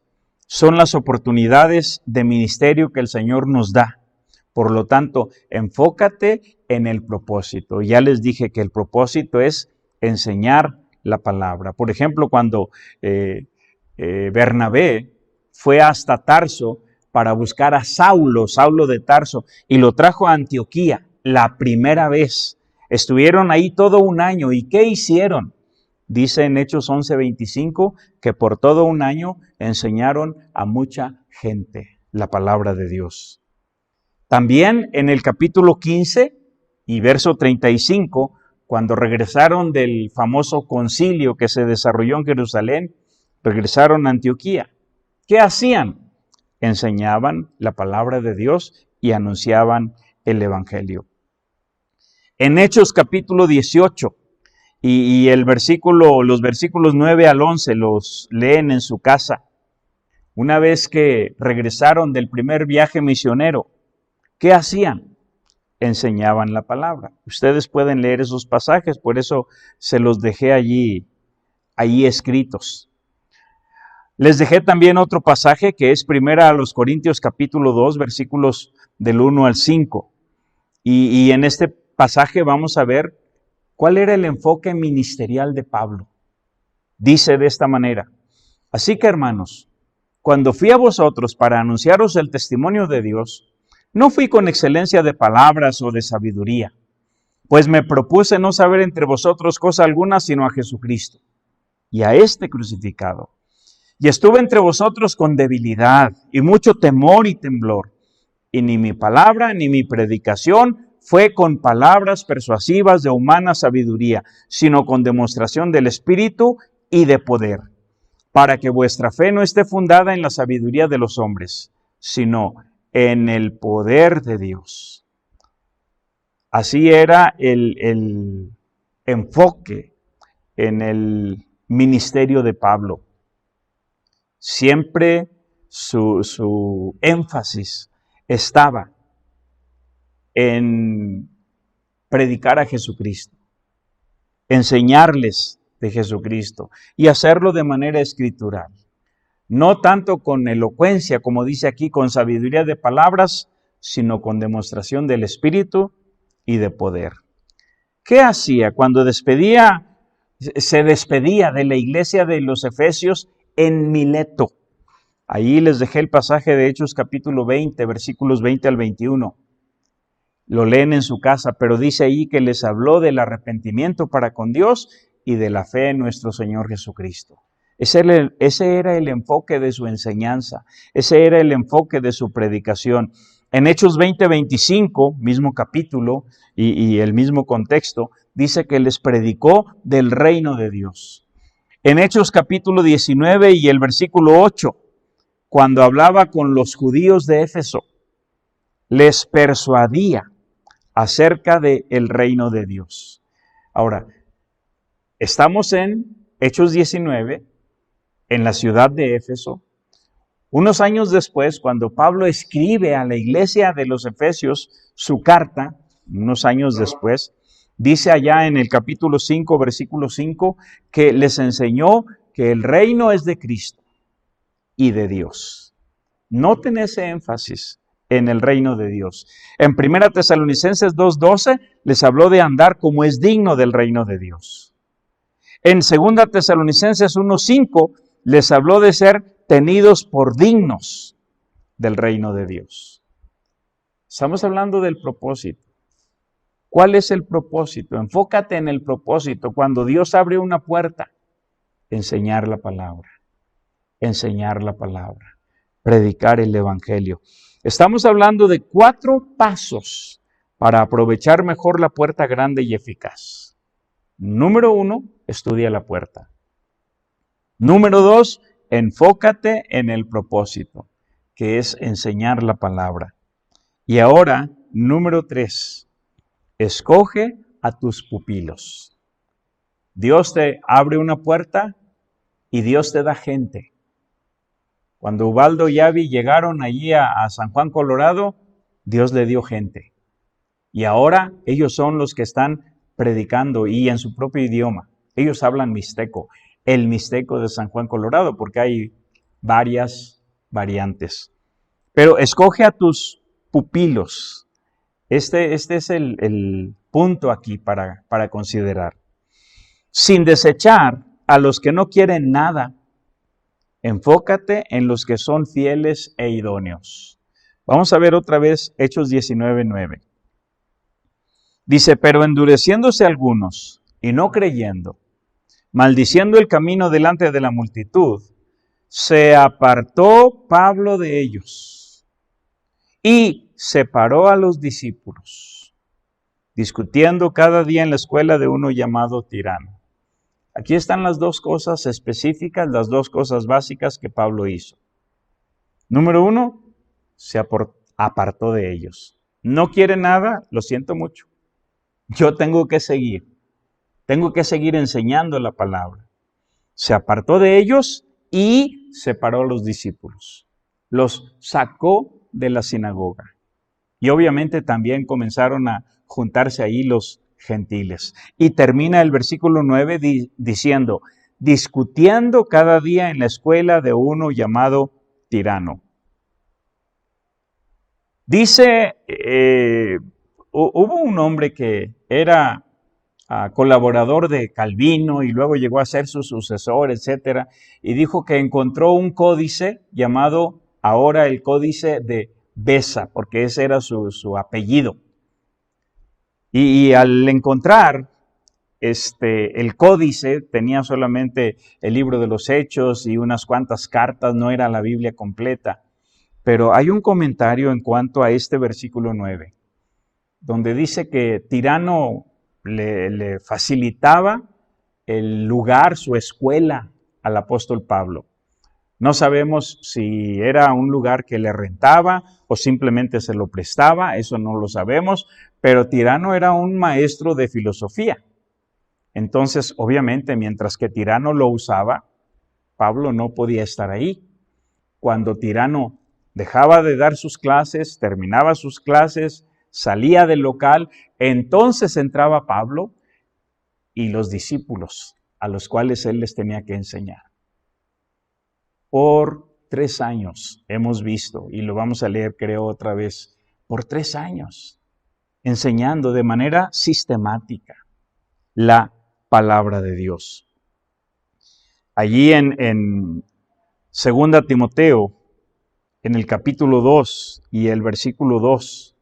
son las oportunidades de ministerio que el Señor nos da. Por lo tanto, enfócate en el propósito. Ya les dije que el propósito es enseñar la palabra. Por ejemplo, cuando Bernabé fue hasta Tarso para buscar a Saulo de Tarso, y lo trajo a Antioquía la primera vez. Estuvieron ahí todo un año. ¿Y qué hicieron? Dice en Hechos 11:25 que por todo un año enseñaron a mucha gente la palabra de Dios. También en el capítulo 15 y verso 35, cuando regresaron del famoso concilio que se desarrolló en Jerusalén, regresaron a Antioquía. ¿Qué hacían? Enseñaban la palabra de Dios y anunciaban el evangelio. En Hechos capítulo 18 y los versículos 9 al 11 los leen en su casa. Una vez que regresaron del primer viaje misionero, ¿qué hacían? Enseñaban la palabra. Ustedes pueden leer esos pasajes, por eso se los dejé allí escritos. Les dejé también otro pasaje que es 1 Corintios capítulo 2, versículos del 1 al 5. Y en este pasaje vamos a ver cuál era el enfoque ministerial de Pablo. Dice de esta manera: así que, hermanos, cuando fui a vosotros para anunciaros el testimonio de Dios, no fui con excelencia de palabras o de sabiduría, pues me propuse no saber entre vosotros cosa alguna sino a Jesucristo y a este crucificado. Y estuve entre vosotros con debilidad y mucho temor y temblor, y ni mi palabra ni mi predicación fue con palabras persuasivas de humana sabiduría, sino con demostración del Espíritu y de poder, para que vuestra fe no esté fundada en la sabiduría de los hombres, sino en el poder de Dios. Así era el enfoque en el ministerio de Pablo. Siempre su énfasis estaba en predicar a Jesucristo, enseñarles de Jesucristo y hacerlo de manera escritural. No tanto con elocuencia, como dice aquí, con sabiduría de palabras, sino con demostración del Espíritu y de poder. ¿Qué hacía cuando se despedía de la iglesia de los Efesios en Mileto? Ahí les dejé el pasaje de Hechos capítulo 20, versículos 20 al 21. Lo leen en su casa, pero dice ahí que les habló del arrepentimiento para con Dios y de la fe en nuestro Señor Jesucristo. Ese era el enfoque de su enseñanza, ese era el enfoque de su predicación. En Hechos 20:25, mismo capítulo y el mismo contexto, dice que les predicó del reino de Dios. En Hechos capítulo 19 y el versículo 8, cuando hablaba con los judíos de Éfeso, les persuadía acerca del reino de Dios. Ahora, estamos en Hechos 19, en la ciudad de Éfeso. Unos años después, cuando Pablo escribe a la iglesia de los Efesios su carta, unos años después, dice allá en el capítulo 5, versículo 5, que les enseñó que el reino es de Cristo y de Dios. Noten ese énfasis en el reino de Dios. En 1 Tesalonicenses 2:12 les habló de andar como es digno del reino de Dios. En 2 Tesalonicenses 1:5 les habló de ser tenidos por dignos del reino de Dios. Estamos hablando del propósito. ¿Cuál es el propósito? Enfócate en el propósito. Cuando Dios abre una puerta, enseñar la palabra, predicar el evangelio. Estamos hablando de 4 pasos para aprovechar mejor la puerta grande y eficaz. Número 1, estudia la puerta. Número 2, enfócate en el propósito, que es enseñar la palabra. Y ahora, número 3, escoge a tus pupilos. Dios te abre una puerta y Dios te da gente. Cuando Ubaldo y Abby llegaron allí a San Juan, Colorado, Dios le dio gente. Y ahora ellos son los que están predicando y en su propio idioma. Ellos hablan mixteco, el mixteco de San Juan, Colorado, porque hay varias variantes. Pero escoge a tus pupilos. Este es el punto aquí para considerar. sin desechar a los que no quieren nada. Enfócate en los que son fieles e idóneos. Vamos a ver otra vez Hechos 19:9. Dice, pero endureciéndose algunos y no creyendo, maldiciendo el camino delante de la multitud, se apartó Pablo de ellos y separó a los discípulos, discutiendo cada día en la escuela de uno llamado Tirano. Aquí están las dos cosas específicas, las dos cosas básicas que Pablo hizo. Número uno, se apartó de ellos. No quiere nada, lo siento mucho. Yo tengo que seguir enseñando la palabra. Se apartó de ellos y separó a los discípulos. Los sacó de la sinagoga. Y obviamente también comenzaron a juntarse ahí los gentiles. Y termina el versículo 9 diciendo, discutiendo cada día en la escuela de uno llamado Tirano. Dice, hubo un hombre que era colaborador de Calvino y luego llegó a ser su sucesor, etc. Y dijo que encontró un códice llamado ahora el Códice de Beza, porque ese era su apellido. Y al encontrar el códice, tenía solamente el libro de los Hechos y unas cuantas cartas, no era la Biblia completa. Pero hay un comentario en cuanto a este versículo 9, donde dice que Tirano le facilitaba el lugar, su escuela al apóstol Pablo. No sabemos si era un lugar que le rentaba o simplemente se lo prestaba, eso no lo sabemos, pero Tirano era un maestro de filosofía. Entonces, obviamente, mientras que Tirano lo usaba, Pablo no podía estar ahí. Cuando Tirano dejaba de dar sus clases, terminaba sus clases, salía del local, entonces entraba Pablo y los discípulos a los cuales él les tenía que enseñar. Por 3 años hemos visto, y lo vamos a leer creo otra vez, por 3 años, enseñando de manera sistemática la palabra de Dios. Allí en 2 Timoteo, en el capítulo 2 y el versículo 2,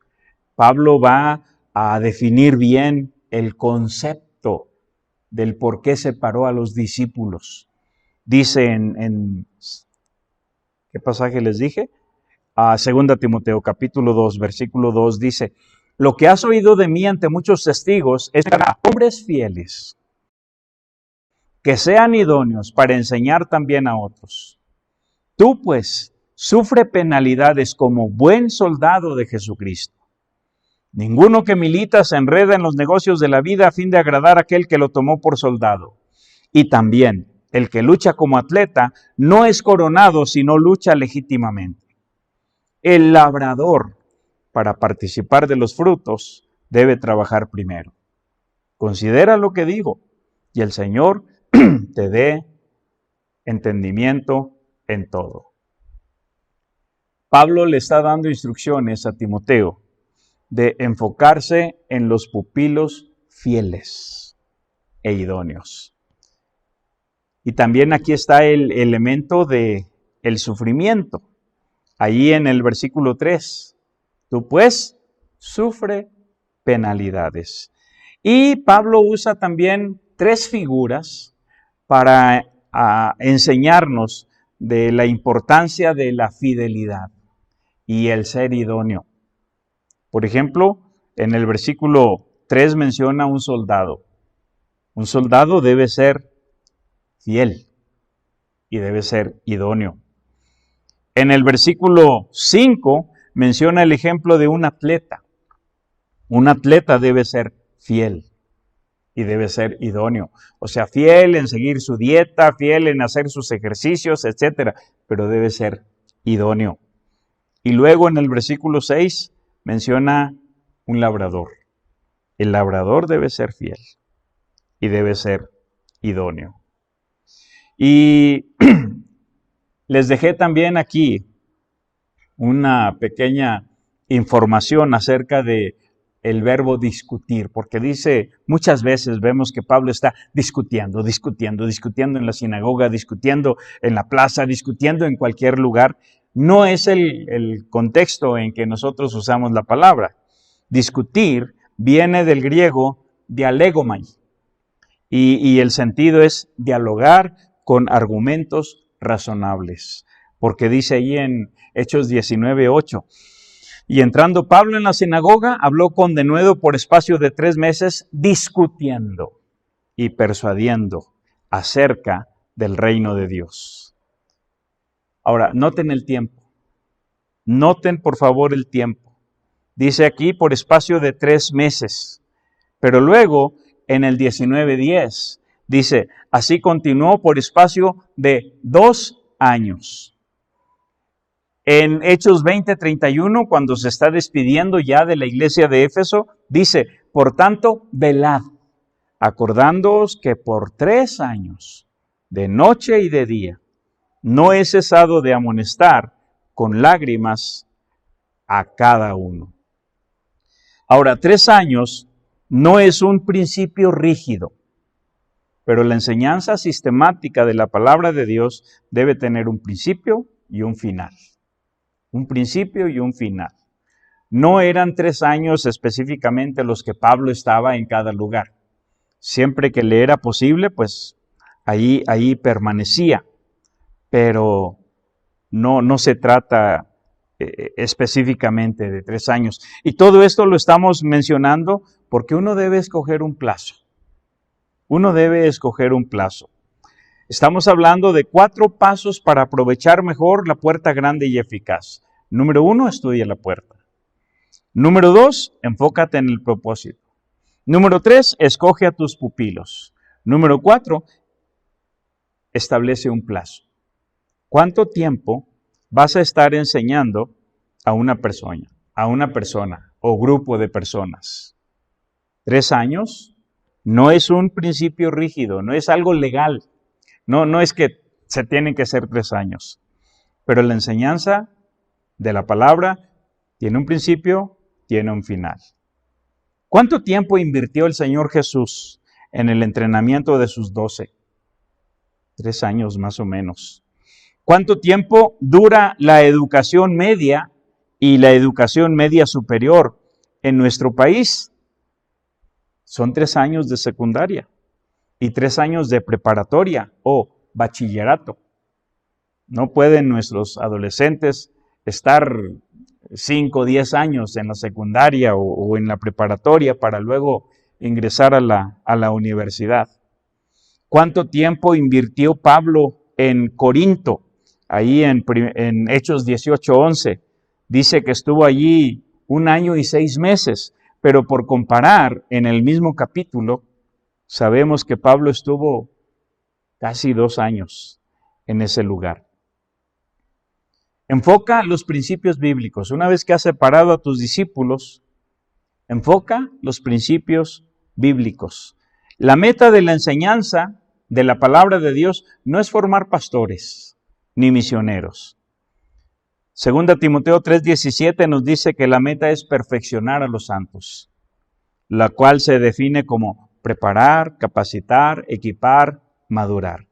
Pablo va a definir bien el concepto del por qué separó a los discípulos. Dice ¿qué pasaje les dije? 2 Timoteo capítulo 2, versículo 2 dice, lo que has oído de mí ante muchos testigos es para hombres fieles, que sean idóneos para enseñar también a otros. Tú pues, sufre penalidades como buen soldado de Jesucristo. Ninguno que milita se enreda en los negocios de la vida a fin de agradar a aquel que lo tomó por soldado. Y también, el que lucha como atleta no es coronado, sino lucha legítimamente. El labrador, para participar de los frutos, debe trabajar primero. Considera lo que digo, y el Señor te dé entendimiento en todo. Pablo le está dando instrucciones a Timoteo de enfocarse en los pupilos fieles e idóneos. Y también aquí está el elemento de el sufrimiento. Allí en el versículo 3, tú pues sufre penalidades. Y Pablo usa también 3 figuras para enseñarnos de la importancia de la fidelidad y el ser idóneo. Por ejemplo, en el versículo 3 menciona un soldado. Un soldado debe ser fiel y debe ser idóneo. En el versículo 5 menciona el ejemplo de un atleta. Un atleta debe ser fiel y debe ser idóneo. O sea, fiel en seguir su dieta, fiel en hacer sus ejercicios, etc. Pero debe ser idóneo. Y luego en el versículo 6 menciona un labrador. El labrador debe ser fiel y debe ser idóneo. Y les dejé también aquí una pequeña información acerca de el verbo discutir, porque dice, muchas veces vemos que Pablo está discutiendo en la sinagoga, discutiendo en la plaza, discutiendo en cualquier lugar. No es el contexto en que nosotros usamos la palabra. Discutir viene del griego dialegomai, y el sentido es dialogar con argumentos razonables, porque dice ahí en Hechos 19:8, y entrando Pablo en la sinagoga, habló con denuedo por espacio de 3 meses, discutiendo y persuadiendo acerca del reino de Dios. Ahora, noten el tiempo. Noten por favor el tiempo. Dice aquí por espacio de 3 meses. Pero luego, en el 19:10, dice, así continuó por espacio de 2 años. En Hechos 20:31, cuando se está despidiendo ya de la iglesia de Éfeso, dice, por tanto, velad, acordándoos que por 3 años, de noche y de día, no he cesado de amonestar con lágrimas a cada uno. Ahora, 3 años no es un principio rígido, pero la enseñanza sistemática de la palabra de Dios debe tener un principio y un final. Un principio y un final. No eran 3 años específicamente los que Pablo estaba en cada lugar. Siempre que le era posible, pues ahí permanecía. Pero no se trata específicamente de 3 años. Y todo esto lo estamos mencionando porque uno debe escoger un plazo. Uno debe escoger un plazo. Estamos hablando de 4 pasos para aprovechar mejor la puerta grande y eficaz. Número 1, estudia la puerta. Número 2, enfócate en el propósito. Número 3, escoge a tus pupilos. Número 4, establece un plazo. ¿Cuánto tiempo vas a estar enseñando a una persona o grupo de personas? 3 años no es un principio rígido, no es algo legal. No es que se tienen que ser 3 años. Pero la enseñanza de la palabra tiene un principio, tiene un final. ¿Cuánto tiempo invirtió el Señor Jesús en el entrenamiento de sus 12? 3 años más o menos. ¿Cuánto tiempo dura la educación media y la educación media superior en nuestro país? Son 3 años de secundaria y 3 años de preparatoria o bachillerato. No pueden nuestros adolescentes estar 5 o 10 años en la secundaria o en la preparatoria para luego ingresar a la universidad. ¿Cuánto tiempo invirtió Pablo en Corinto? Ahí en Hechos 18:11 dice que estuvo allí 1 año y 6 meses, pero por comparar en el mismo capítulo, sabemos que Pablo estuvo casi 2 años en ese lugar. Enfoca los principios bíblicos. Una vez que has separado a tus discípulos, enfoca los principios bíblicos. La meta de la enseñanza de la palabra de Dios no es formar pastores ni misioneros. 2 Timoteo 3:17 nos dice que la meta es perfeccionar a los santos, la cual se define como preparar, capacitar, equipar, madurar.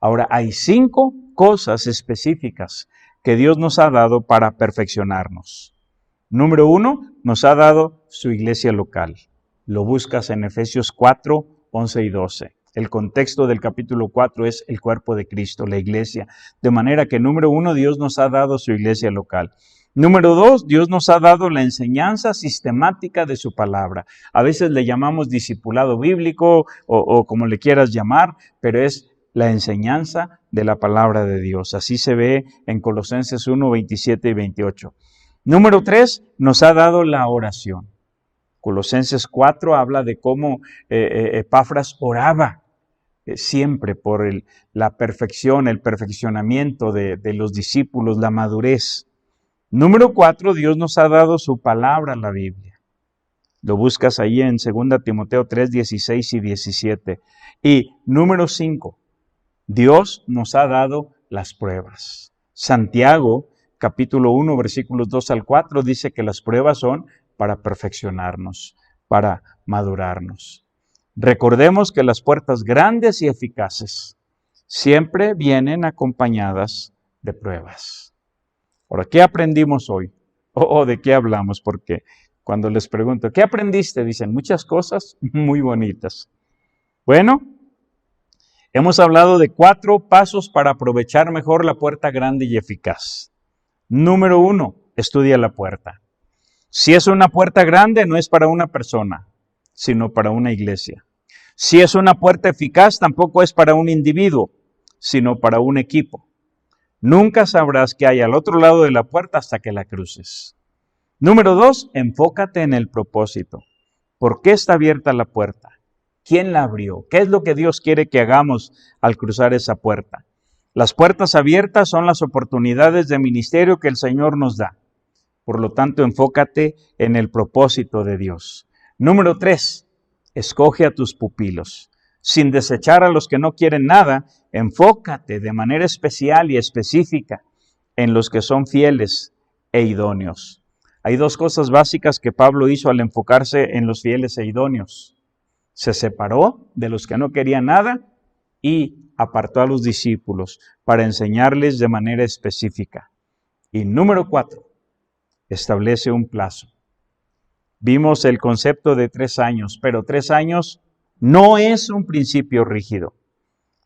Ahora, hay 5 cosas específicas que Dios nos ha dado para perfeccionarnos. Número 1, nos ha dado su iglesia local. Lo buscas en Efesios 4, 11 y 12. El contexto del capítulo 4 es el cuerpo de Cristo, la iglesia. De manera que número 1, Dios nos ha dado su iglesia local. Número 2, Dios nos ha dado la enseñanza sistemática de su palabra. A veces le llamamos discipulado bíblico o como le quieras llamar, pero es la enseñanza de la palabra de Dios. Así se ve en Colosenses 1, 27 y 28. Número 3, nos ha dado la oración. Colosenses 4 habla de cómo Epafras oraba siempre por la perfección, el perfeccionamiento de los discípulos, la madurez. Número 4, Dios nos ha dado su palabra, la Biblia. Lo buscas ahí en 2 Timoteo 3, 16 y 17. Y número 5, Dios nos ha dado las pruebas. Santiago, capítulo 1, versículos 2 al 4, dice que las pruebas son para perfeccionarnos, para madurarnos. Recordemos que las puertas grandes y eficaces siempre vienen acompañadas de pruebas. Ahora, ¿qué aprendimos hoy? ¿O de qué hablamos? Porque cuando les pregunto, ¿qué aprendiste? Dicen muchas cosas muy bonitas. Bueno, hemos hablado de 4 pasos para aprovechar mejor la puerta grande y eficaz. Número 1, estudia la puerta. Si es una puerta grande, no es para una persona, sino para una iglesia. Si es una puerta eficaz, tampoco es para un individuo, sino para un equipo. Nunca sabrás qué hay al otro lado de la puerta hasta que la cruces. Número 2, enfócate en el propósito. ¿Por qué está abierta la puerta? ¿Quién la abrió? ¿Qué es lo que Dios quiere que hagamos al cruzar esa puerta? Las puertas abiertas son las oportunidades de ministerio que el Señor nos da. Por lo tanto, enfócate en el propósito de Dios. Número 3, escoge a tus pupilos. Sin desechar a los que no quieren nada, enfócate de manera especial y específica en los que son fieles e idóneos. Hay 2 cosas básicas que Pablo hizo al enfocarse en los fieles e idóneos. Se separó de los que no querían nada y apartó a los discípulos para enseñarles de manera específica. Y número 4, establece un plazo. Vimos el concepto de 3 años, pero 3 años no es un principio rígido.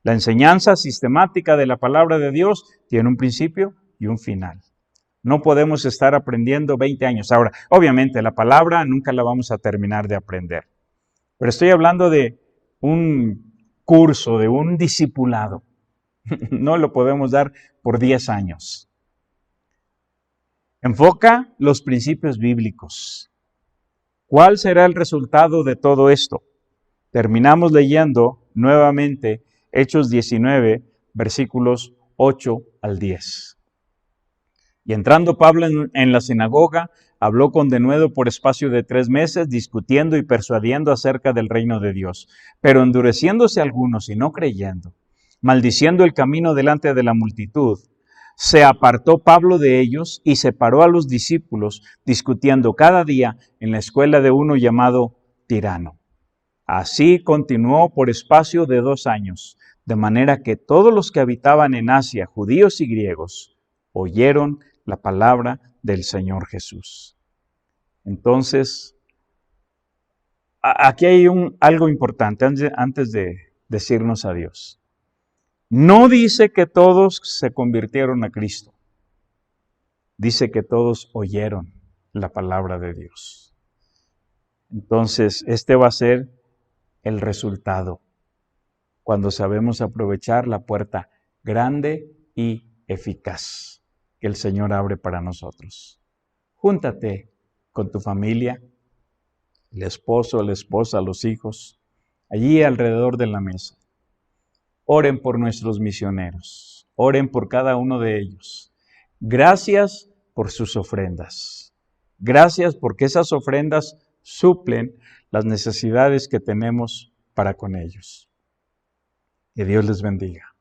La enseñanza sistemática de la palabra de Dios tiene un principio y un final. No podemos estar aprendiendo 20 años. Ahora, obviamente la palabra nunca la vamos a terminar de aprender. Pero estoy hablando de un curso, de un discipulado. No lo podemos dar por 10 años. Enfoca los principios bíblicos. ¿Cuál será el resultado de todo esto? Terminamos leyendo nuevamente Hechos 19, versículos 8 al 10. Y entrando Pablo en la sinagoga, habló con denuedo por espacio de 3 meses, discutiendo y persuadiendo acerca del reino de Dios. Pero endureciéndose algunos y no creyendo, maldiciendo el camino delante de la multitud, se apartó Pablo de ellos y separó a los discípulos, discutiendo cada día en la escuela de uno llamado Tirano. Así continuó por espacio de 2 años, de manera que todos los que habitaban en Asia, judíos y griegos, oyeron la palabra del Señor Jesús. Entonces, aquí hay algo importante antes de decirnos adiós. No dice que todos se convirtieron a Cristo. Dice que todos oyeron la palabra de Dios. Entonces, este va a ser el resultado cuando sabemos aprovechar la puerta grande y eficaz que el Señor abre para nosotros. Júntate con tu familia, el esposo, la esposa, los hijos, allí alrededor de la mesa. Oren por nuestros misioneros, oren por cada uno de ellos. Gracias por sus ofrendas. Gracias porque esas ofrendas suplen las necesidades que tenemos para con ellos. Que Dios les bendiga.